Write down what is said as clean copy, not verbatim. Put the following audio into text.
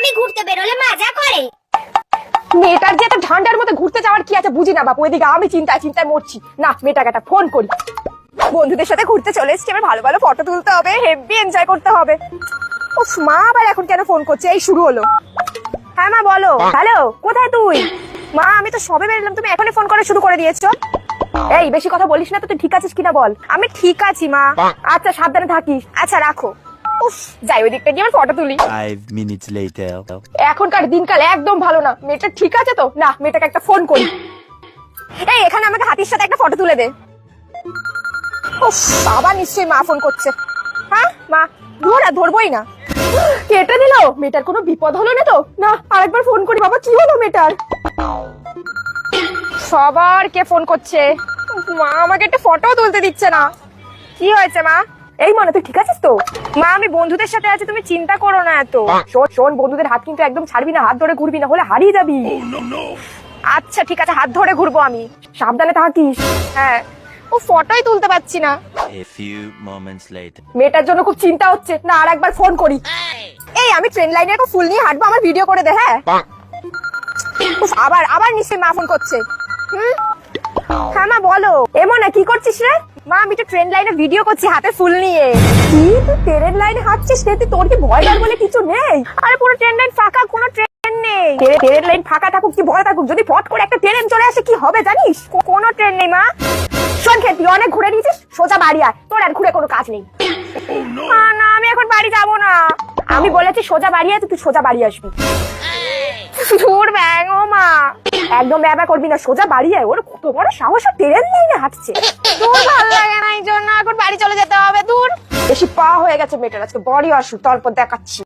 আমি ঘুরতে বেরোলে মজা করে। মেয়েটার যে এত ঠান্ডার মধ্যে ঘুরতে যাওয়ার কি আছে বুঝি না বাপু, এদিকে আমি চিন্তায় চিন্তায় মরছি। না, মেয়েটাকে একটা ফোন করি। বন্ধুদের সাথে ঘুরতে চলে এসেছি, এবার ভালো ভালো ফটো তুলতে হবে, হেভি এনজয় করতে হবে। উফ, মা আবার এখন কেন ফোন করছে? এই শুরু হলো। হ্যাঁ মা বলো। হ্যালো, কোথায় তুই? মা আমি তো সবে বেরোলাম, তুমি এখনই ফোন করা শুরু করে দিয়েছো। এই বেশি কথা বলিস না তো, তুই ঠিক আছিস কিনা বল। আমি ঠিক আছি মা। আচ্ছা সাবধানে থাকিস। আচ্ছা রাখো। উফ, যাই ওই দিকটা গিয়ে আমার ফটো তুলি। 5 minutes later. এখনকার দিনকাল একদম ভালো না। মেয়েটা ঠিক আছে তো? না, মেয়েটাকে একটা ফোন করি। এই এখানে আমাকে হাতির সাথে একটা ফটো তুলে দে। উফ, বাবা নিশ্চয়ই মা ফোন করছে। হ্যাঁ মা, ধরবোই না। কেটে দিল। মেয়েটার কোনো বিপদ হলো না তো? না, আরেকবার ফোন করি। বাবা কি হলো মেয়েটার? সবার কে ফোন করছে? মা আমাকে একটা ফটো তুলতে দিচ্ছে না। কি হয়েছে মা? এই মনে, তুই ঠিক আছিস তো? মা আমি বন্ধুদের সাথে আছি, তুমি চিন্তা করো না এত। শোন, বন্ধুদের হাত কিন্তু একদম ছাড়বি না, হাত ধরে ঘুরবি, না হলে হারিয়ে যাবি। আচ্ছা ঠিক আছে, হাত ধরে ঘুরবো আমি, সাবধানে থাকিস। হ্যাঁ, ও ফটোই তুলতে পারছি না। A few moments later. মেয়েটার জন্য খুব চিন্তা হচ্ছে। না, আর একবার ফোন করি। এই আমি ট্রেন লাইনে একটা ফুল নিয়ে হাঁটবো, আমার ভিডিও করে দে। হ্যাঁ উফ, আবার নিশ্চয়ই মা ফোন করছে। হ্যাঁ মা বলো। এমন কি করছিস রে? মা আমি তো ট্রেন লাইনে ভিডিও করছি হাতে ফুল নিয়ে। কি তুই ট্রেন লাইনে হাঁটছিস রে? তোর কি ভয় ডর বলে কিছু নেই? আরে পুরো ট্রেন লাইন ফাঁকা, কোনো ট্রেন নেই। ট্রেন লাইন ফাঁকা থাকুক কি ভয় থাকুক, যদি ফট করে একটা ট্রেন চলে আসে কি হবে জানিস? কোনো ট্রেন নেই মা। শোন খেতি অনেক ঘুরে নিয়েছিস, সোজা বাড়ি আয়, তোর আর ঘুরে কোনো কাজ নেই। না আমি এখন বাড়ি যাবো না। আমি বলেছি সোজা বাড়ি আয়, তুই সোজা বাড়ি আসবি। ধুর ব্যাং, ও মা একদম ব্যাবা করবি না, সোজা বাড়ি আয়। ওর কত বড় সাহস, ট্রেন লাইনে হাঁটছে। তোর ভালো লাগে না এই জন্য এখন বাড়ি চলে যেতে হবে। দূর বেশি পা হয়ে গেছে মেয়েটার, আজকে বড়ি আসু, তারপর দেখাচ্ছি।